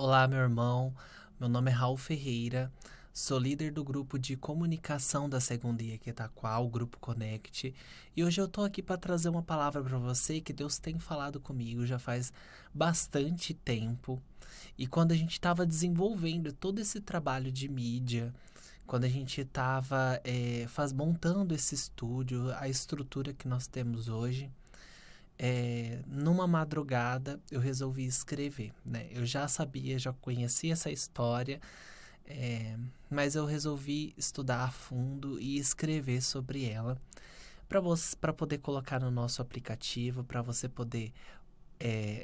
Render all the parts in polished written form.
Olá, meu irmão. Meu nome é Raul Ferreira. Sou líder do grupo de comunicação da Segunda Itaquá, o Grupo Connect. E hoje eu tô aqui para trazer uma palavra para você que Deus tem falado comigo já faz bastante tempo. E quando a gente estava desenvolvendo todo esse trabalho de mídia, quando a gente estava montando esse estúdio, a estrutura que nós temos hoje, numa madrugada eu resolvi escrever, né? Eu já sabia, já conhecia essa história, mas eu resolvi estudar a fundo e escrever sobre ela para poder colocar no nosso aplicativo, para você poder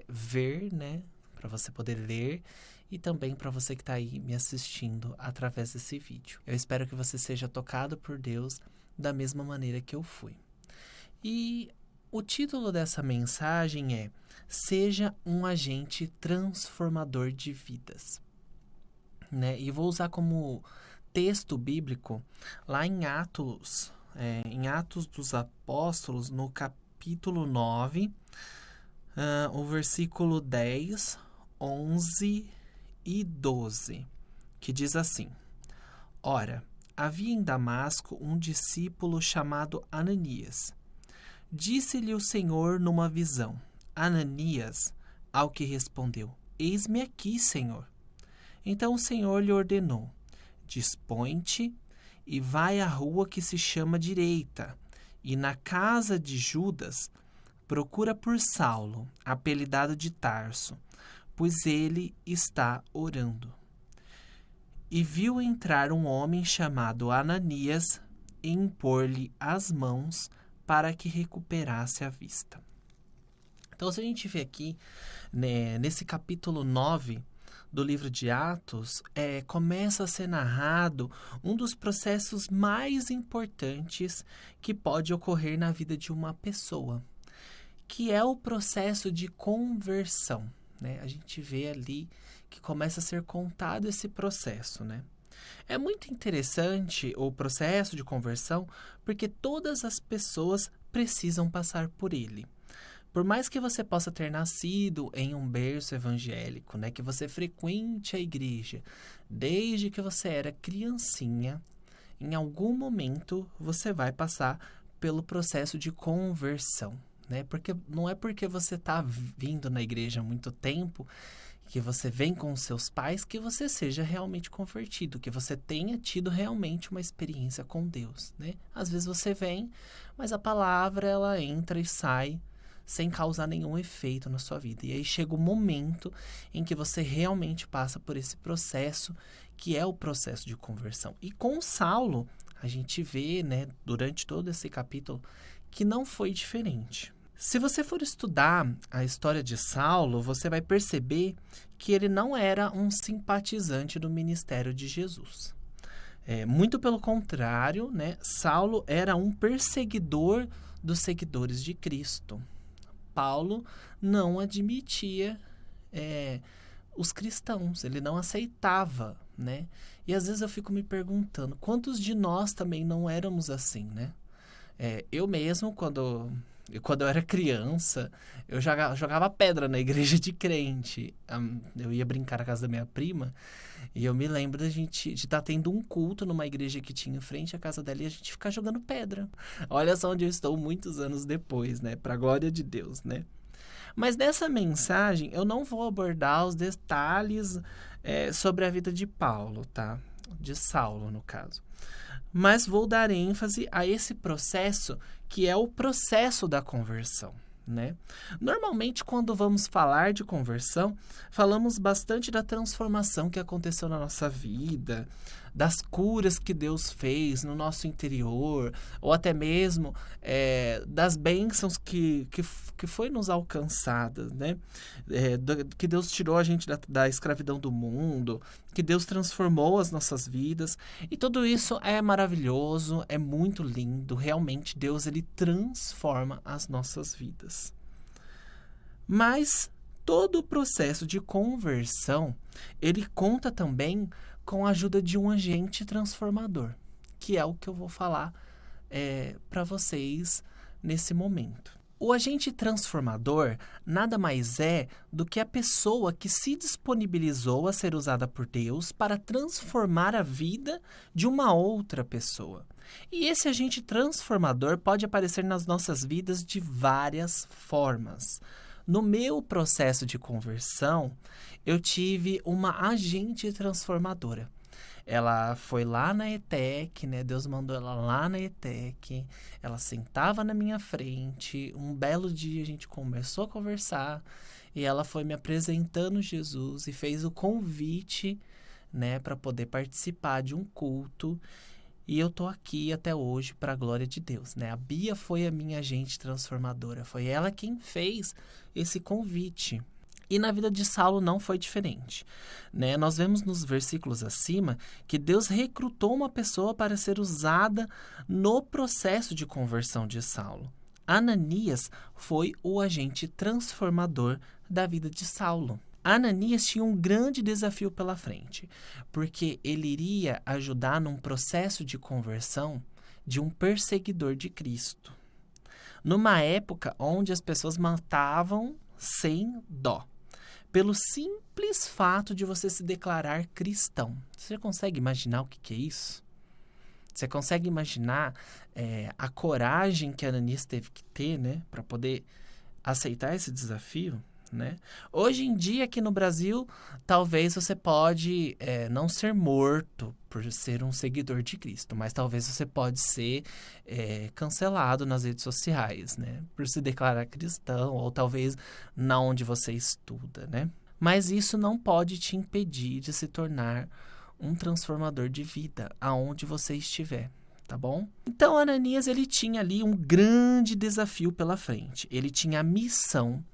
ver, né? Para você poder ler e também para você que está aí me assistindo através desse vídeo. Eu espero que você seja tocado por Deus da mesma maneira que eu fui. E o título dessa mensagem é: Seja um agente transformador de vidas. Né? E vou usar como texto bíblico lá em Atos dos Apóstolos, no capítulo 9, o versículo 10, 11 e 12, que diz assim: Ora, havia em Damasco um discípulo chamado Ananias. Disse-lhe o Senhor numa visão: Ananias, ao que respondeu: Eis-me aqui, Senhor. Então o Senhor lhe ordenou: Dispõe-te e vai à rua que se chama Direita, e na casa de Judas procura por Saulo, apelidado de Tarso, pois ele está orando. E viu entrar um homem chamado Ananias e impor-lhe as mãos para que recuperasse a vista. Então, se a gente vê aqui, né, nesse capítulo 9 do livro de Atos, começa a ser narrado um dos processos mais importantes que pode ocorrer na vida de uma pessoa, que é o processo de conversão. Né? A gente vê ali que começa a ser contado esse processo, né? É muito interessante o processo de conversão, porque todas as pessoas precisam passar por ele. Por mais que você possa ter nascido em um berço evangélico, né, que você frequente a igreja desde que você era criancinha, em algum momento você vai passar pelo processo de conversão, né? Porque não é porque você está vindo na igreja há muito tempo, que você vem com os seus pais, que você seja realmente convertido, que você tenha tido realmente uma experiência com Deus, né? Às vezes você vem, mas a palavra ela entra e sai sem causar nenhum efeito na sua vida. E aí chega o momento em que você realmente passa por esse processo, que é o processo de conversão. E com Saulo, a gente vê, né, durante todo esse capítulo, que não foi diferente. Se você for estudar a história de Saulo, você vai perceber que ele não era um simpatizante do ministério de Jesus. Muito pelo contrário, né? Saulo era um perseguidor dos seguidores de Cristo. Paulo não admitia os cristãos, ele não aceitava, né? E às vezes eu fico me perguntando, quantos de nós também não éramos assim, né? Eu mesmo, quando eu era criança, eu jogava pedra na igreja de crente. Eu ia brincar na casa da minha prima e eu me lembro de estar tendo um culto numa igreja que tinha em frente à casa dela e a gente ficar jogando pedra. Olha só onde eu estou muitos anos depois, né? Para a glória de Deus, né? Mas nessa mensagem eu não vou abordar os detalhes sobre a vida de Paulo, tá? De Saulo, no caso. Mas vou dar ênfase a esse processo, que é o processo da conversão, né? Normalmente, quando vamos falar de conversão, falamos bastante da transformação que aconteceu na nossa vida, das curas que Deus fez no nosso interior, ou até mesmo das bênçãos que foi nos alcançadas, né? Que Deus tirou a gente da escravidão do mundo, que Deus transformou as nossas vidas. E tudo isso é maravilhoso, é muito lindo. Realmente, Deus ele transforma as nossas vidas. Mas todo o processo de conversão, ele conta também com a ajuda de um agente transformador, que é o que eu vou falar para vocês nesse momento. O agente transformador nada mais é do que a pessoa que se disponibilizou a ser usada por Deus para transformar a vida de uma outra pessoa. E esse agente transformador pode aparecer nas nossas vidas de várias formas. No meu processo de conversão, eu tive uma agente transformadora. Ela foi lá na ETEC, né? Deus mandou ela lá na ETEC. Ela sentava na minha frente. Um belo dia a gente começou a conversar e ela foi me apresentando Jesus e fez o convite, né, para poder participar de um culto. E eu tô aqui até hoje para a glória de Deus, né? A Bia foi a minha agente transformadora. Foi ela quem fez esse convite. E na vida de Saulo não foi diferente, né? Nós vemos nos versículos acima que Deus recrutou uma pessoa para ser usada no processo de conversão de Saulo. Ananias foi o agente transformador da vida de Saulo. Ananias tinha um grande desafio pela frente, porque ele iria ajudar num processo de conversão de um perseguidor de Cristo. Numa época onde as pessoas matavam sem dó. Pelo simples fato de você se declarar cristão. Você consegue imaginar o que é isso? Você consegue imaginar a coragem que Ananias teve que ter, né, para poder aceitar esse desafio? Né? Hoje em dia, aqui no Brasil, talvez você pode não ser morto por ser um seguidor de Cristo, mas talvez você pode ser cancelado nas redes sociais, né? Por se declarar cristão, ou talvez na onde você estuda, né? Mas isso não pode te impedir de se tornar um transformador de vida, aonde você estiver. Tá bom? Então, Ananias, ele tinha ali um grande desafio pela frente. Ele tinha a missão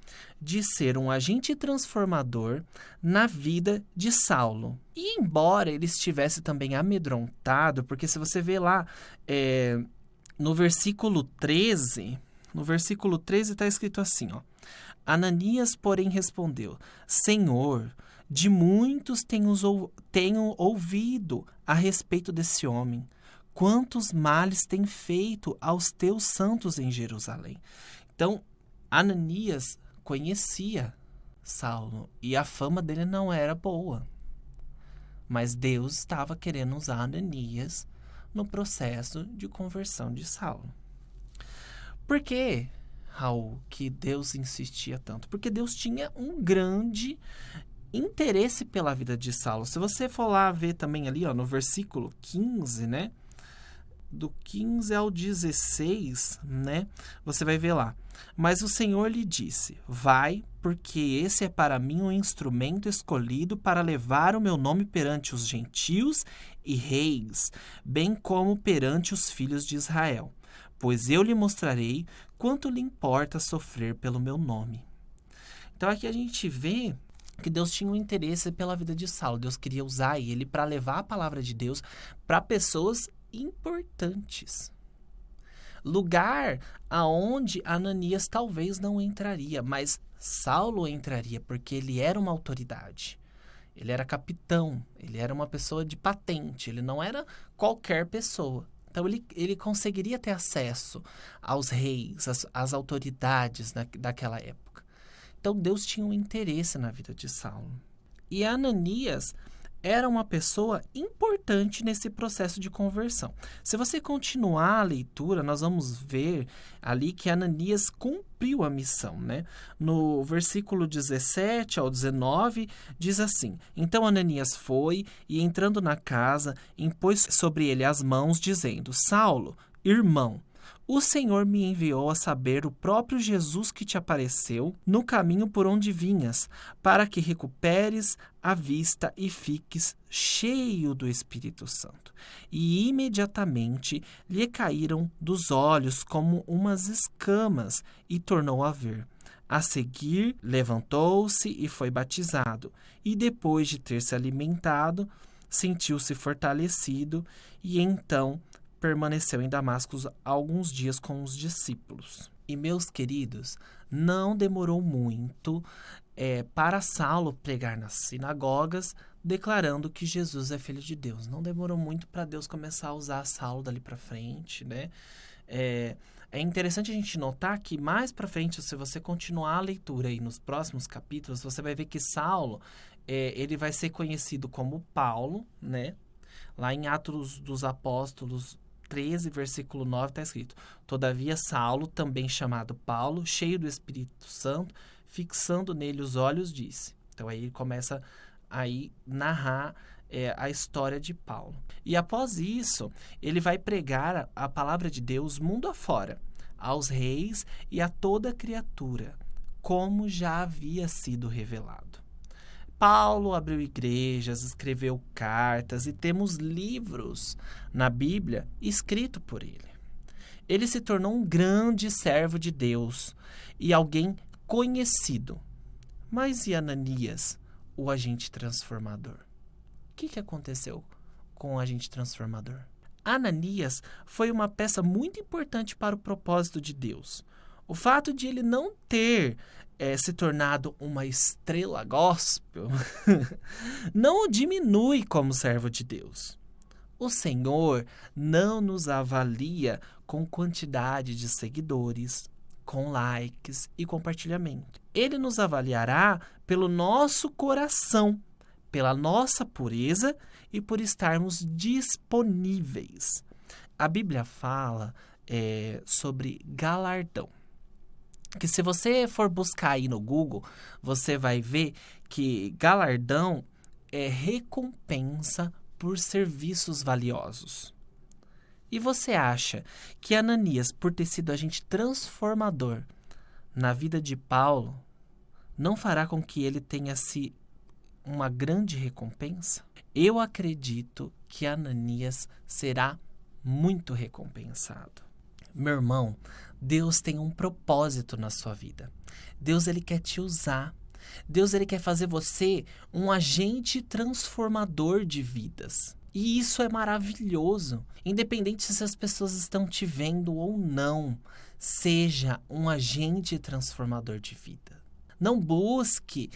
de ser um agente transformador na vida de Saulo. E embora ele estivesse também amedrontado, porque se você vê lá no versículo 13 está escrito assim, ó. Ananias, porém, respondeu: Senhor, de muitos tenho ouvido a respeito desse homem. Quantos males tem feito aos teus santos em Jerusalém? Então, Ananias conhecia Saulo e a fama dele não era boa. Mas Deus estava querendo usar Ananias no processo de conversão de Saulo. Por que, Raul, que Deus insistia tanto? Porque Deus tinha um grande interesse pela vida de Saulo. Se você for lá ver também ali, ó, no versículo 15, né? Do 15 ao 16, né? Você vai ver lá. Mas o Senhor lhe disse: Vai, porque esse é para mim um instrumento escolhido para levar o meu nome perante os gentios e reis, bem como perante os filhos de Israel. Pois eu lhe mostrarei quanto lhe importa sofrer pelo meu nome. Então aqui a gente vê que Deus tinha um interesse pela vida de Saulo. Deus queria usar ele para levar a palavra de Deus para pessoas importantes. Lugar aonde Ananias talvez não entraria, mas Saulo entraria, porque ele era uma autoridade. Ele era capitão, ele era uma pessoa de patente, ele não era qualquer pessoa. Então ele conseguiria ter acesso aos reis, às autoridades daquela época. Então Deus tinha um interesse na vida de Saulo. E Ananias era uma pessoa importante nesse processo de conversão. Se você continuar a leitura, nós vamos ver ali que Ananias cumpriu a missão, né? No versículo 17 ao 19, diz assim: Então Ananias foi e, entrando na casa, impôs sobre ele as mãos, dizendo: Saulo, irmão, o Senhor me enviou a saber o próprio Jesus que te apareceu no caminho por onde vinhas, para que recuperes a vista e fiques cheio do Espírito Santo. E imediatamente lhe caíram dos olhos como umas escamas e tornou a ver. A seguir, levantou-se e foi batizado. E depois de ter se alimentado, sentiu-se fortalecido e então permaneceu em Damasco alguns dias com os discípulos. E, meus queridos, não demorou muito para Saulo pregar nas sinagogas, declarando que Jesus é Filho de Deus. Não demorou muito para Deus começar a usar Saulo dali para frente, né? É interessante a gente notar que mais para frente, se você continuar a leitura aí nos próximos capítulos, você vai ver que Saulo, ele vai ser conhecido como Paulo, né? Lá em Atos dos Apóstolos 13, versículo 9, está escrito: Todavia Saulo, também chamado Paulo, cheio do Espírito Santo, fixando nele os olhos, disse. Então aí ele começa a narrar a história de Paulo. E após isso, ele vai pregar a palavra de Deus mundo afora, aos reis e a toda criatura, como já havia sido revelado. Paulo abriu igrejas, escreveu cartas e temos livros na Bíblia escritos por ele. Ele se tornou um grande servo de Deus e alguém conhecido. Mas e Ananias, o agente transformador? O que aconteceu com o agente transformador? Ananias foi uma peça muito importante para o propósito de Deus. O fato de ele não ter se tornado uma estrela gospel não o diminui como servo de Deus. O Senhor não nos avalia com quantidade de seguidores, com likes e compartilhamento. Ele nos avaliará pelo nosso coração, pela nossa pureza e por estarmos disponíveis. A Bíblia fala sobre galardão. Que se você for buscar aí no Google, você vai ver que galardão é recompensa por serviços valiosos. E você acha que Ananias, por ter sido agente transformador na vida de Paulo, não fará com que ele tenha uma grande recompensa? Eu acredito que Ananias será muito recompensado. Meu irmão, Deus tem um propósito na sua vida. Deus, ele quer te usar. Deus, ele quer fazer você um agente transformador de vidas. E isso é maravilhoso. Independente se as pessoas estão te vendo ou não, seja um agente transformador de vida. Não busque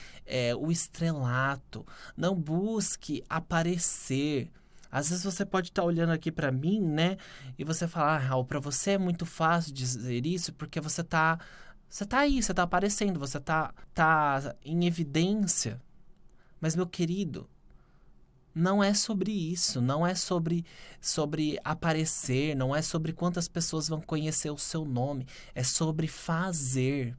o estrelato, não busque aparecer. Às vezes você pode estar olhando aqui para mim, né? E você falar, Raul, para você é muito fácil dizer isso porque você tá aí, você tá aparecendo, você tá em evidência. Mas, meu querido, não é sobre isso, não é sobre aparecer, não é sobre quantas pessoas vão conhecer o seu nome, é sobre fazer.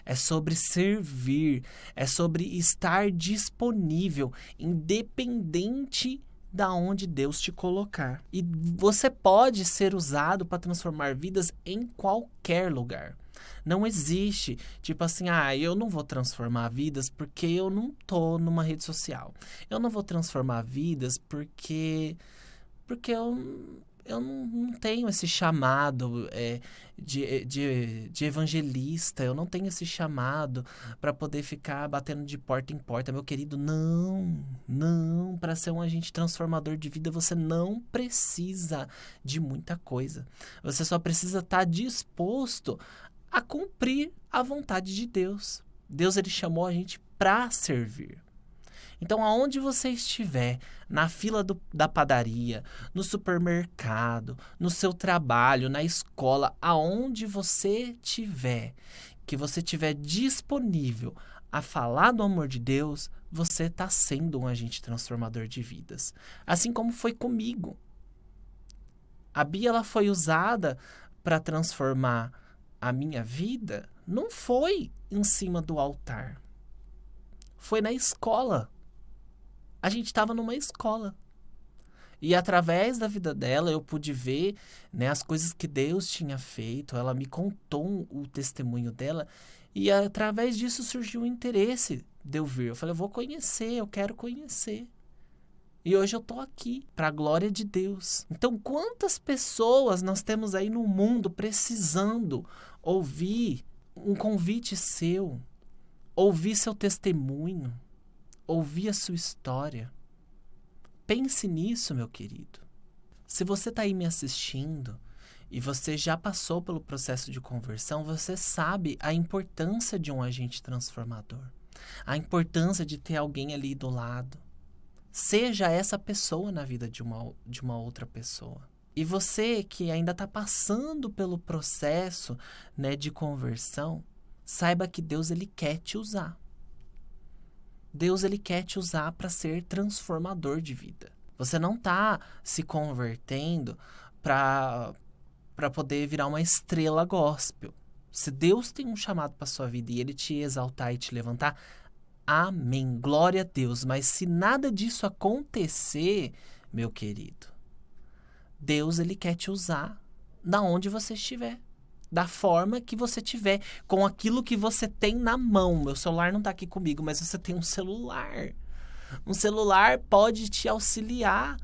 É sobre servir, é sobre estar disponível, independente da onde Deus te colocar. E você pode ser usado para transformar vidas em qualquer lugar. Não existe, tipo assim, eu não vou transformar vidas porque eu não tô numa rede social. Eu não vou transformar vidas porque eu não tenho esse chamado de evangelista, eu não tenho esse chamado para poder ficar batendo de porta em porta. Meu querido, não, para ser um agente transformador de vida, você não precisa de muita coisa. Você só precisa estar disposto a cumprir a vontade de Deus. Deus, ele chamou a gente para servir. Então, aonde você estiver, na fila da padaria, no supermercado, no seu trabalho, na escola, aonde você estiver, que você estiver disponível a falar do amor de Deus, você está sendo um agente transformador de vidas. Assim como foi comigo. A Bia, ela foi usada para transformar a minha vida, não foi em cima do altar. Foi na escola. A gente estava numa escola. E através da vida dela, eu pude ver, né, as coisas que Deus tinha feito. Ela me contou o testemunho dela. E através disso surgiu o interesse de eu vir. Eu falei, eu vou conhecer, eu quero conhecer. E hoje eu estou aqui, para a glória de Deus. Então, quantas pessoas nós temos aí no mundo precisando ouvir um convite seu, ouvir seu testemunho, ouvir a sua história. Pense nisso, meu querido. Se você está aí me assistindo e você já passou pelo processo de conversão, você sabe a importância de um agente transformador. A importância de ter alguém ali do lado. Seja essa pessoa na vida de uma outra pessoa. E você que ainda está passando pelo processo, né, de conversão, saiba que Deus ele quer te usar. Deus ele quer te usar para ser transformador de vida. Você não está se convertendo para poder virar uma estrela gospel. Se Deus tem um chamado para sua vida e ele te exaltar e te levantar, amém, glória a Deus. Mas se nada disso acontecer, meu querido, Deus ele quer te usar da onde você estiver, da forma que você tiver, com aquilo que você tem na mão. Meu celular não está aqui comigo, mas você tem um celular. Um celular pode te auxiliar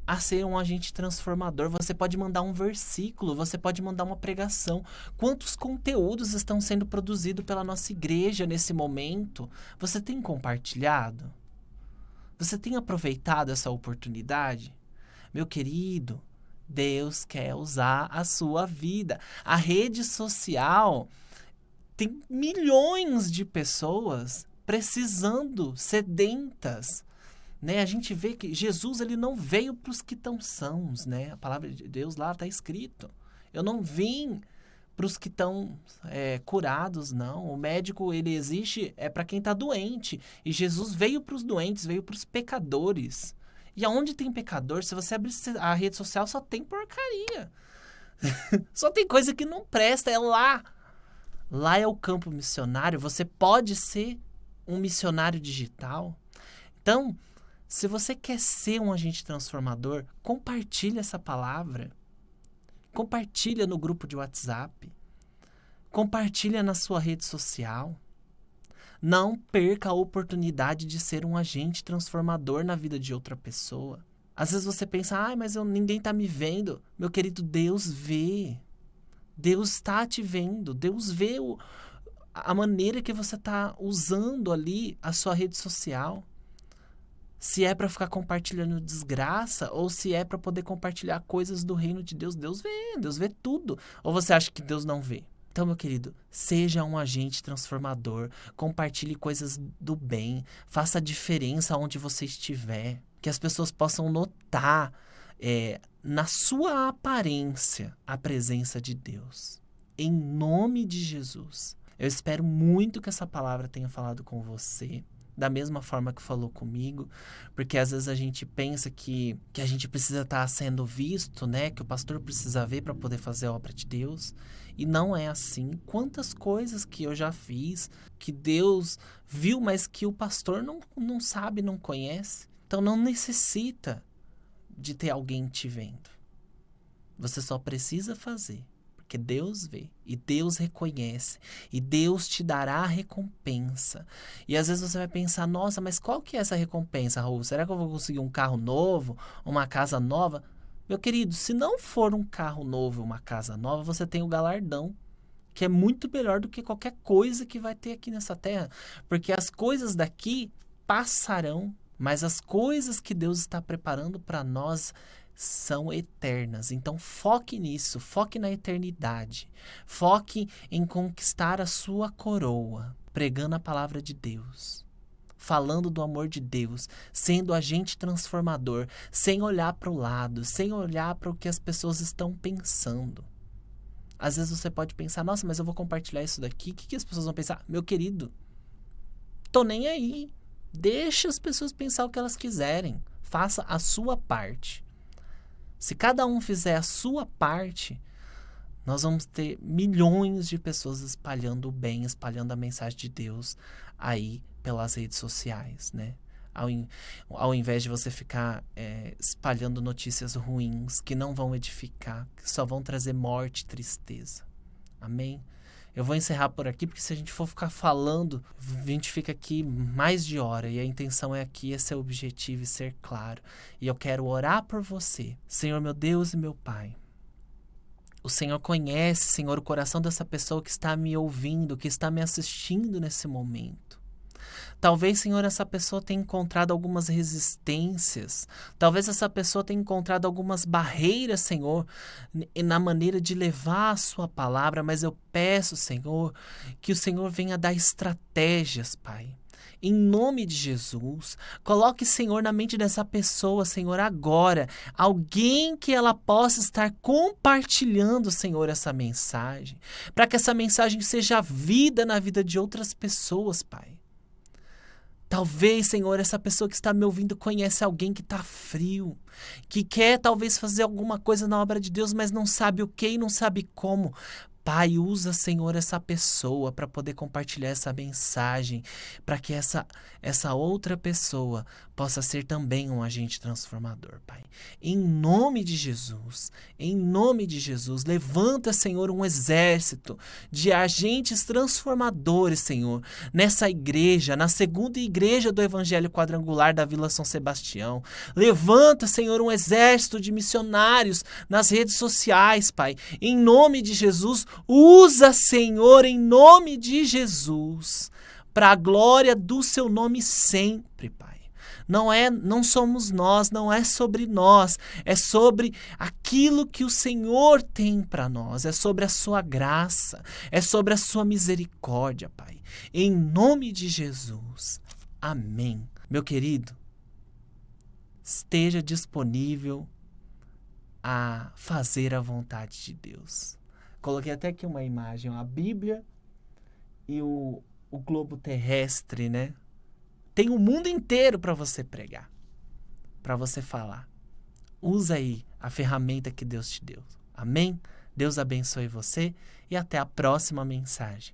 a ser um agente transformador. Você pode mandar um versículo, você pode mandar uma pregação. Quantos conteúdos estão sendo produzidos pela nossa igreja nesse momento? Você tem compartilhado? Você tem aproveitado essa oportunidade? Meu querido, Deus quer usar a sua vida. A rede social tem milhões de pessoas precisando, sedentas, né? A gente vê que Jesus ele não veio para os que estão sãos, né? A palavra de Deus lá está escrito. Eu não vim para os que estão curados, não. O médico ele existe para quem está doente. E Jesus veio para os doentes, veio para os pecadores. E aonde tem pecador, se você abrir a rede social, só tem porcaria. Só tem coisa que não presta, é lá. Lá é o campo missionário. Você pode ser um missionário digital. Então, se você quer ser um agente transformador, compartilha essa palavra. Compartilha no grupo de WhatsApp. Compartilha na sua rede social. Não perca a oportunidade de ser um agente transformador na vida de outra pessoa. Às vezes você pensa, mas ninguém está me vendo. Meu querido, Deus vê. Deus está te vendo. Deus vê a maneira que você está usando ali a sua rede social. Se é para ficar compartilhando desgraça ou se é para poder compartilhar coisas do reino de Deus, Deus vê tudo. Ou você acha que Deus não vê? Então, meu querido, seja um agente transformador, compartilhe coisas do bem, faça a diferença onde você estiver, que as pessoas possam notar na sua aparência a presença de Deus. Em nome de Jesus. Eu espero muito que essa palavra tenha falado com você, da mesma forma que falou comigo, porque às vezes a gente pensa que a gente precisa estar sendo visto, né? Que o pastor precisa ver para poder fazer a obra de Deus. E não é assim. Quantas coisas que eu já fiz, que Deus viu, mas que o pastor não sabe, não conhece. Então não necessita de ter alguém te vendo. Você só precisa fazer. Porque Deus vê, e Deus reconhece, e Deus te dará a recompensa. E às vezes você vai pensar, nossa, mas qual que é essa recompensa, Raul? Será que eu vou conseguir um carro novo, uma casa nova? Meu querido, se não for um carro novo, uma casa nova, você tem o galardão, que é muito melhor do que qualquer coisa que vai ter aqui nessa terra. Porque as coisas daqui passarão, mas as coisas que Deus está preparando para nós são eternas. Então foque nisso, foque na eternidade, foque em conquistar a sua coroa, pregando a palavra de Deus, falando do amor de Deus, sendo agente transformador, sem olhar para o lado, sem olhar para o que as pessoas estão pensando. Às vezes você pode pensar, nossa, mas eu vou compartilhar isso daqui, o que as pessoas vão pensar? Meu querido, tô nem aí, deixa as pessoas pensar o que elas quiserem, faça a sua parte. Se cada um fizer a sua parte, nós vamos ter milhões de pessoas espalhando o bem, espalhando a mensagem de Deus aí pelas redes sociais, né? Ao invés de você ficar espalhando notícias ruins que não vão edificar, que só vão trazer morte e tristeza. Amém? Eu vou encerrar por aqui, porque se a gente for ficar falando, a gente fica aqui mais de hora. E a intenção é aqui, esse é o objetivo e ser claro. E eu quero orar por você. Senhor, meu Deus e meu Pai. O Senhor conhece, Senhor, o coração dessa pessoa que está me ouvindo, que está me assistindo nesse momento. Talvez, Senhor, essa pessoa tenha encontrado algumas resistências. Talvez essa pessoa tenha encontrado algumas barreiras, Senhor, na maneira de levar a sua palavra. Mas eu peço, Senhor, que o Senhor venha dar estratégias, Pai. Em nome de Jesus, coloque, Senhor, na mente dessa pessoa, Senhor, agora, alguém que ela possa estar compartilhando, Senhor, essa mensagem, para que essa mensagem seja vida na vida de outras pessoas, Pai. Talvez, Senhor, essa pessoa que está me ouvindo conhece alguém que está frio, que quer talvez fazer alguma coisa na obra de Deus, mas não sabe o que e não sabe como. Pai, usa, Senhor, essa pessoa para poder compartilhar essa mensagem, para que essa outra pessoa possa ser também um agente transformador, Pai. Em nome de Jesus, levanta, Senhor, um exército de agentes transformadores, Senhor, nessa igreja, na segunda igreja do Evangelho Quadrangular da Vila São Sebastião. Levanta, Senhor, um exército de missionários nas redes sociais, Pai. Em nome de Jesus, usa, Senhor, em nome de Jesus, para a glória do seu nome sempre, Pai. Não somos nós, não é sobre nós, é sobre aquilo que o Senhor tem para nós, é sobre a sua graça, é sobre a sua misericórdia, Pai. Em nome de Jesus. Amém. Meu querido, esteja disponível a fazer a vontade de Deus. Coloquei até aqui uma imagem, a Bíblia e o globo terrestre, né? Tem o mundo inteiro para você pregar, para você falar. Usa aí a ferramenta que Deus te deu. Amém? Deus abençoe você e até a próxima mensagem.